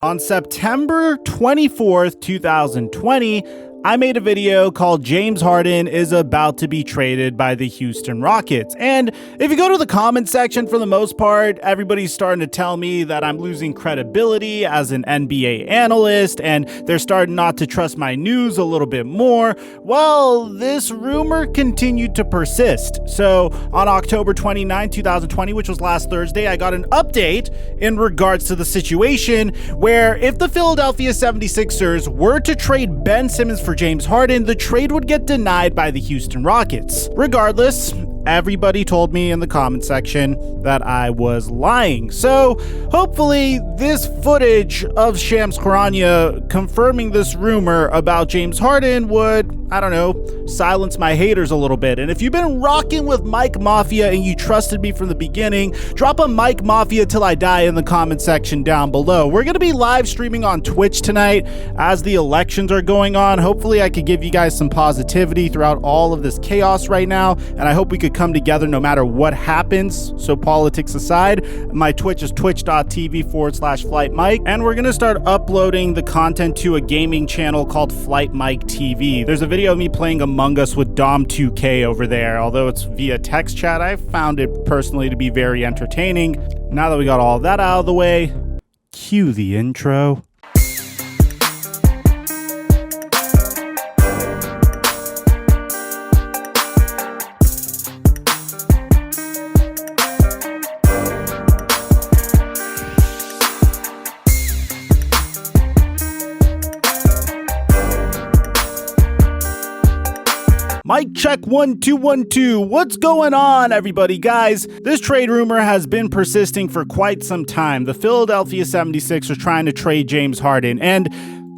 On September 24th, 2020, I made a video called James Harden is about to be traded by the Houston Rockets. And if you go to the comment section, for the most part, everybody's starting to tell me that I'm losing credibility as an NBA analyst, and they're starting not to trust my news a little bit more. Well, this rumor continued to persist. So on October 29, 2020, which was last Thursday, I got an update in regards to the situation where if the Philadelphia 76ers were to trade Ben Simmons for James Harden, the trade would get denied by the Houston Rockets. Regardless, everybody told me in the comment section that I was lying. So hopefully this footage of Shams Charania confirming this rumor about James Harden would, I don't know, silence my haters a little bit. And if you've been rocking with Mike Mafia and you trusted me from the beginning, drop a Mike Mafia till I die in the comment section down below. We're going to be live streaming on Twitch tonight as the elections are going on. Hopefully I could give you guys some positivity throughout all of this chaos right now, and I hope we could come together no matter what happens. So politics aside, my Twitch is twitch.tv/FlightMike, and we're going to start uploading the content to a gaming channel called TheFlightMike TV. There's a video of me playing Among Us with Dom2K over there. Although it's via text chat, I found it personally to be very entertaining. Now that we got all that out of the way, cue the intro. Mic check 1 2 1 2. What's going on, everybody? Guys, this trade rumor has been persisting for quite some time. The Philadelphia 76ers are trying to trade James Harden, and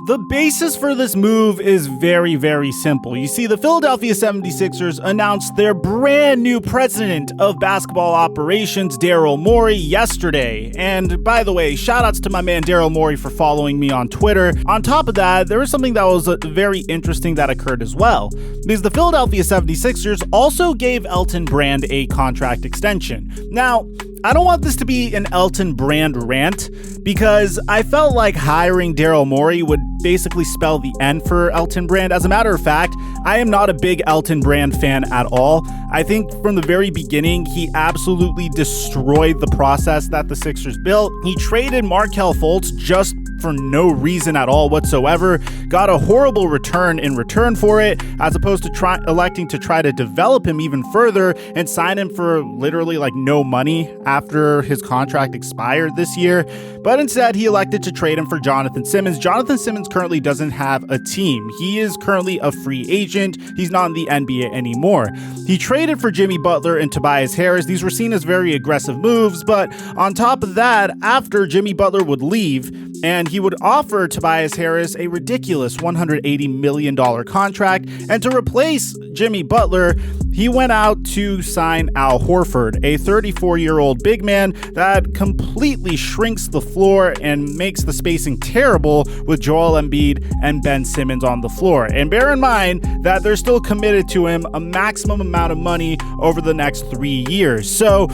the basis for this move is very, very simple. You see, the Philadelphia 76ers announced their brand new president of basketball operations, Daryl Morey, yesterday. And by the way, shout outs to my man Daryl Morey for following me on Twitter. On top of that, there was something that was very interesting that occurred as well, because the Philadelphia 76ers also gave Elton Brand a contract extension. Now, I don't want this to be an Elton Brand rant, because I felt like hiring Daryl Morey would basically spell the end for Elton Brand. As a matter of fact, I am not a big Elton Brand fan at all. I think from the very beginning, he absolutely destroyed the process that the Sixers built. He traded Markelle Fultz just for no reason at all whatsoever, got a horrible return in return for it, as opposed to electing to try to develop him even further and sign him for literally like no money after his contract expired this year. But instead, he elected to trade him for Jonathan Simmons. Jonathan Simmons currently doesn't have a team. He is currently a free agent. He's not in the NBA anymore. He traded for Jimmy Butler and Tobias Harris. These were seen as very aggressive moves, but on top of that, after Jimmy Butler would leave, and he would offer Tobias Harris a ridiculous $180 million contract. And to replace Jimmy Butler, he went out to sign Al Horford, a 34-year-old big man that completely shrinks the floor and makes the spacing terrible with Joel Embiid and Ben Simmons on the floor. And bear in mind that they're still committed to him a maximum amount of money over the next 3 years. So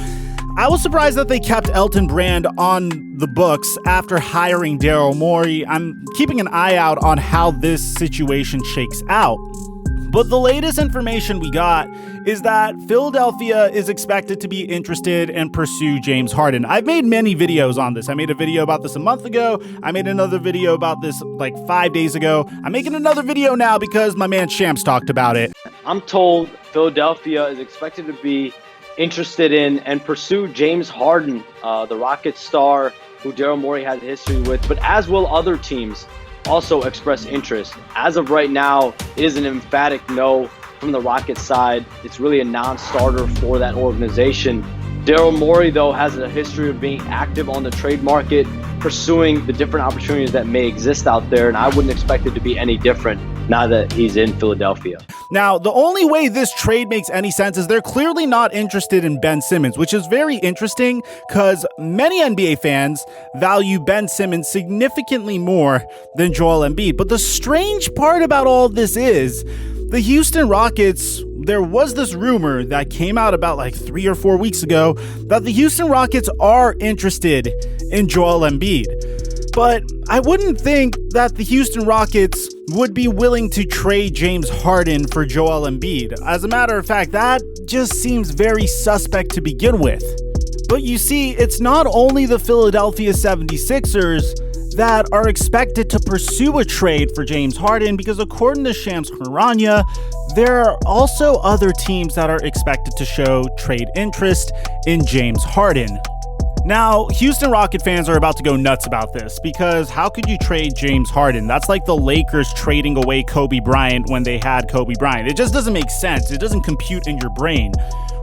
I was surprised that they kept Elton Brand on the books after hiring Daryl Morey. I'm keeping an eye out on how this situation shakes out. But the latest information we got is that Philadelphia is expected to be interested and pursue James Harden. I've made many videos on this. I made a video about this a month ago. I made another video about this like 5 days ago. I'm making another video now because my man Shams talked about it. I'm told Philadelphia is expected to be interested in and pursue James Harden, the Rockets star who Daryl Morey has a history with, but as will other teams also express interest. As of right now, it is an emphatic no from the Rockets side. It's really a non-starter for that organization. Daryl Morey, though, has a history of being active on the trade market, pursuing the different opportunities that may exist out there, and I wouldn't expect it to be any different now that he's in Philadelphia. Now, the only way this trade makes any sense is they're clearly not interested in Ben Simmons, which is very interesting because many NBA fans value Ben Simmons significantly more than Joel Embiid. But the strange part about all of this is the Houston Rockets, there was this rumor that came out about like 3 or 4 weeks ago that the Houston Rockets are interested in Joel Embiid. But I wouldn't think that the Houston Rockets would be willing to trade James Harden for Joel Embiid. As a matter of fact, that just seems very suspect to begin with. But you see, it's not only the Philadelphia 76ers that are expected to pursue a trade for James Harden, because according to Shams Charania, there are also other teams that are expected to show trade interest in James Harden. Now, Houston Rocket fans are about to go nuts about this, because how could you trade James Harden? That's like the Lakers trading away Kobe Bryant when they had Kobe Bryant. It just doesn't make sense. It doesn't compute in your brain.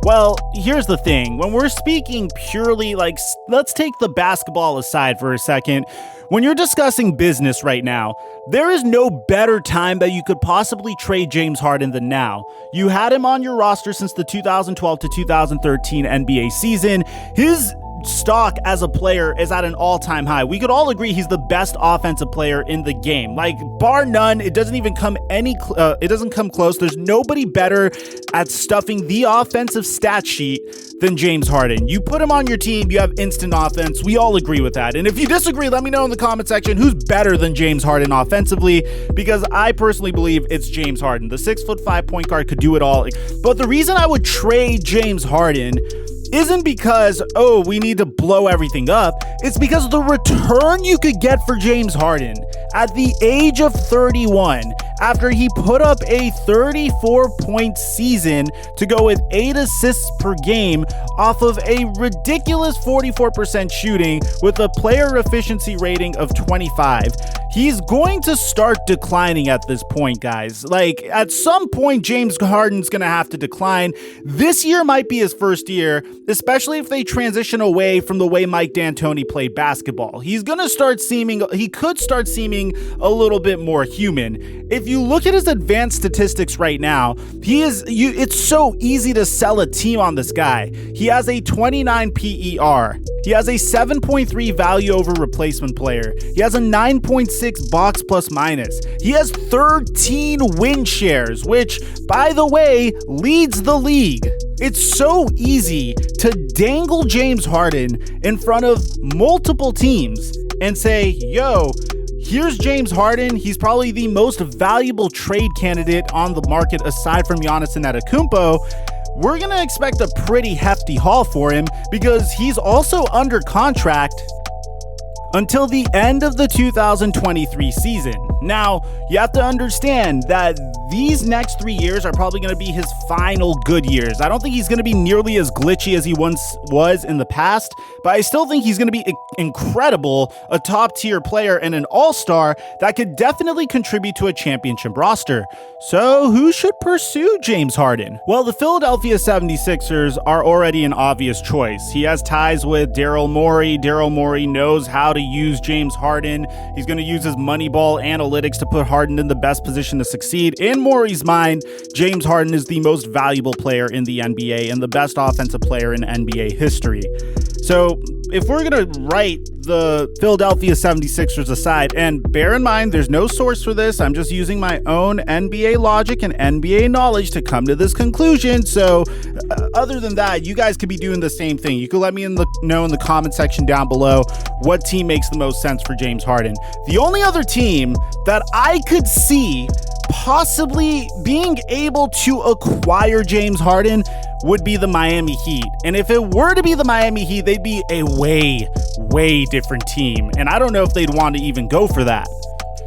Well, here's the thing. When we're speaking purely, like, let's take the basketball aside for a second. When you're discussing business right now, there is no better time that you could possibly trade James Harden than now. You had him on your roster since the 2012 to 2013 NBA season. His stock as a player is at an all-time high. We could all agree he's the best offensive player in the game. Like, bar none, it doesn't even come it doesn't come close. There's nobody better at stuffing the offensive stat sheet than James Harden. You put him on your team, you have instant offense. We all agree with that. And if you disagree, let me know in the comment section who's better than James Harden offensively, because I personally believe it's James Harden. The 6'5" point guard could do it all. But the reason I would trade James Harden isn't because, oh, we need to blow everything up. It's because the return you could get for James Harden at the age of 31, after he put up a 34-point season to go with 8 assists per game off of a ridiculous 44% shooting with a player efficiency rating of 25. He's going to start declining at this point, guys. Like, at some point, James Harden's going to have to decline. This year might be his first year, especially if they transition away from the way Mike D'Antoni played basketball. He could start seeming a little bit more human. If you look at his advanced statistics right now, it's so easy to sell a team on this guy. He has a 29 PER. He has a 7.3 value over replacement player. He has a 9.6 box plus minus. He has 13 win shares, which, by the way, leads the league. It's so easy to dangle James Harden in front of multiple teams and say, yo, here's James Harden. He's probably the most valuable trade candidate on the market aside from Giannis Antetokounmpo. We're going to expect a pretty hefty haul for him because he's also under contract until the end of the 2023 season. Now, you have to understand that these next 3 years are probably going to be his final good years. I don't think he's going to be nearly as glitchy as he once was in the past, but I still think he's going to be incredible, a top-tier player and an all-star that could definitely contribute to a championship roster. So, who should pursue James Harden? Well, the Philadelphia 76ers are already an obvious choice. He has ties with Daryl Morey. Daryl Morey knows how to use James Harden. He's going to use his Moneyball analytics to put Harden in the best position to succeed. In Morey's mind, James Harden is the most valuable player in the NBA and the best offensive player in NBA history. So if we're going to write the Philadelphia 76ers aside, and bear in mind, there's no source for this. I'm just using my own NBA logic and NBA knowledge to come to this conclusion. So other than that, you guys could be doing the same thing. You could let me know in the comment section down below what team makes the most sense for James Harden. The only other team that I could see possibly being able to acquire James Harden would be the Miami Heat. And if it were to be the Miami Heat, they'd be a way different team. And I don't know if they'd want to even go for that.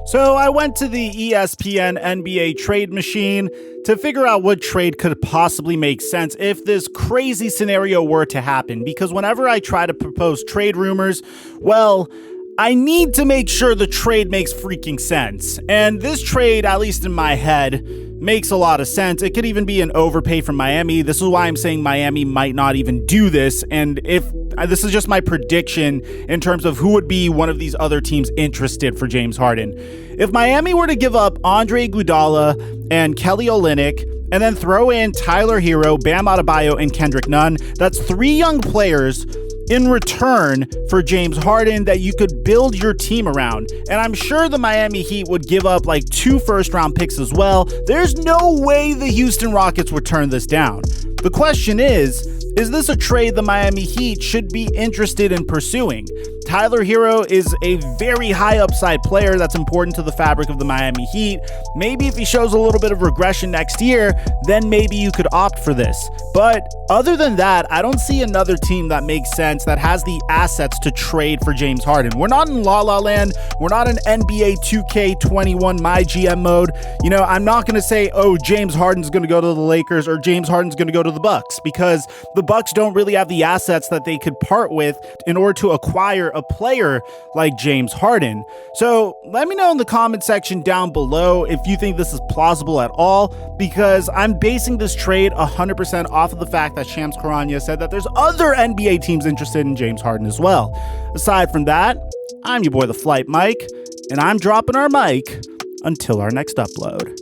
So I went to the ESPN NBA trade machine to figure out what trade could possibly make sense if this crazy scenario were to happen. Because whenever I try to propose trade rumors, well, I need to make sure the trade makes freaking sense. And this trade, at least in my head, makes a lot of sense. It could even be an overpay from Miami. This is why I'm saying Miami might not even do this. And if this is just my prediction in terms of who would be one of these other teams interested for James Harden. If Miami were to give up Andre Iguodala and Kelly Olynyk, and then throw in Tyler Hero, Bam Adebayo, and Kendrick Nunn, that's 3 young players in return for James Harden that you could build your team around. And I'm sure the Miami Heat would give up like 2 first-round picks as well. There's no way the Houston Rockets would turn this down. The question is, Is this a trade the Miami Heat should be interested in pursuing? Tyler Hero is a very high upside player that's important to the fabric of the Miami Heat. Maybe if he shows a little bit of regression next year, then maybe you could opt for this. But other than that, I don't see another team that makes sense that has the assets to trade for James Harden. We're not in La La Land. We're not in NBA 2K21 My GM mode. You know, I'm not going to say, oh, James Harden's going to go to the Lakers or James Harden's going to go to the Bucks, because the Bucks don't really have the assets that they could part with in order to acquire a player like James Harden. So let me know in the comment section down below if you think this is plausible at all, because I'm basing this trade 100% off of the fact that Shams Charania said that there's other NBA teams interested in James Harden as well. Aside from that, I'm your boy, The Flight Mike, and I'm dropping our mic until our next upload.